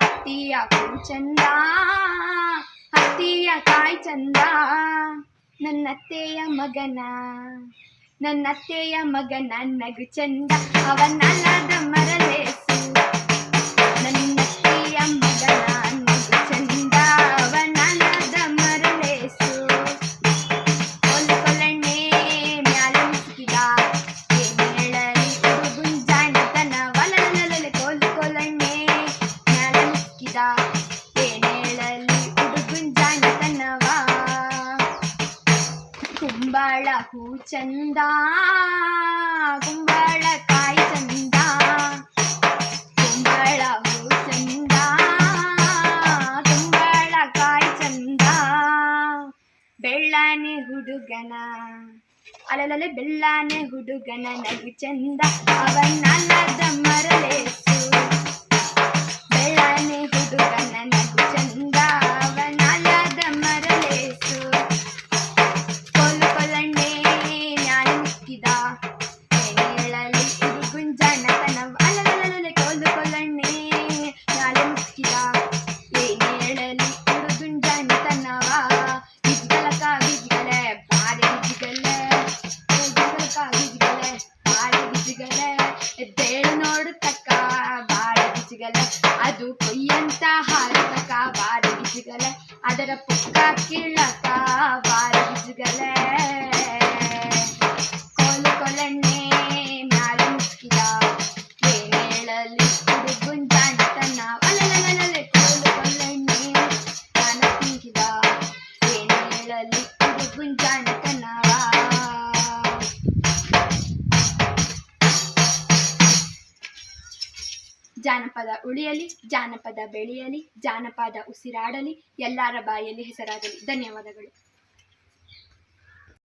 ಹತ್ತಿಯ ಹೂ ಚಂದ, ಹತ್ತಿಯ ಕಾಯಿ ಚಂದ, ನನ್ನತ್ತೆಯ ಮಗನ ನಗು ಚಂದ, ಅವನಲ್ಲದ ಮರಲೇಸು. ನನ್ನತ್ತೆಯ ಮಗನ ನಗು ಚಂದ, ಅವನಲ್ಲದ ಮರಲೇಸು. ಕೋಲು ಕೊಲಣ್ಣೆ ಮ್ಯಾಲ ಮುಸುಕಿದ, ಏನ್ ಹೇಳಲಿ ಹುಡುಗುನ್ ಜಾಣತನ. ವಲಲಲಲಲೆ ಕೋಲು ಕೊಲಣ್ಣೆ ಮ್ಯಾಲ ಮುಸುಕಿದ, ಏನ್ ಹೇಳಲಿ ಹುಡುಗುನ್ ಜಾಣತನವ. ಕುಂಬಳ ಹೂ ಚಂದ, ಕುಂಬಳ ಕಾಯಿ ಚಂದ, ಕುಂಬಳ ಹೂ ಚಂದ, ಕುಂಬಳ ಕಾಯಿ ಚಂದ. ಬೆಳ್ಳಾನೆ ಹುಡುಗನ ಅಲಲಲೆ ಬೆಳ್ಳಾನೆ ಹುಡುಗನ ನಗು ಚಂದ, ಅವನಲ್ಲದ ಮರಲೇಸು. ಬೆಳ್ಳಾನೆ ಹುಡುಗನ ನಗು ಚಂದ, ಅವನಲ್ಲದ ಮರಲೇಸು. ಕೋಲು ಕೊಲಣ್ಣೆ ಮ್ಯಾಲ ಮುಸುಕಿದ, ಏನ್ ಹೇಳಲಿ ಹುಡುಗುನ್ ಜಾಣತನ. ಅಲಲಲಲಲೆ ಕೋಲು ಕೊಲಣ್ಣೆ ಮ್ಯಾಲ ಮುಸುಕಿದ, ಏನ್ ಹೇಳಲಿ ಹುಡುಗುನ್ ಜಾಣತನವ. ಗಿಜ್ಗಲಕ ಗಿಜ್ಗಲೆ ಬಾರೆ ಗಿಜ್ಗಲೆ, ಗಿಜ್ಗಲಕ ಗಿಜ್ಗಲೆ ಬಾರೆ ಗಿಜ್ಗಲೆ, ಎದ್ದೇಳು ನೋಡು ತಕ್ಕ ಬಾರೆ ಗಿಜ್ಗಲೆ, ಅದು ಕೊಯ್ಯಂತ ಹಾರತಕ ಬಾರೆ ಗಿಜ್ಗಲೆ, ಅದರ ಪುಕ್ಕ ಕೀಳಕ ಬಾರೆ ಗಿಜ್ಗಲೆ. ಕೋಲು ಕೊಲಣ್ಣೆ ಮ್ಯಾಲ ಮುಸುಕಿದ, ಏನ್ ಹೇಳಲಿ ಹುಡುಗುನ್ ಜಾಣತನ. ಅಲಲಲಲಲೆ ಕೋಲು ಕೊಲಣ್ಣೆ ಮ್ಯಾಲ ಮುಸುಕಿದ, ಏನ್ ಹೇಳಲಿ ಹುಡುಗುನ್ ಜಾಣತನವ. ಜಾನಪದ ಉಳಿಯಲಿ, ಜಾನಪದ ಬೆಳೆಯಲಿ, ಜಾನಪದ ಉಸಿರಾಡಲಿ, ಎಲ್ಲರ ಬಾಯಲ್ಲಿ ಹೆಸರಾಗಲಿ. ಧನ್ಯವಾದಗಳು.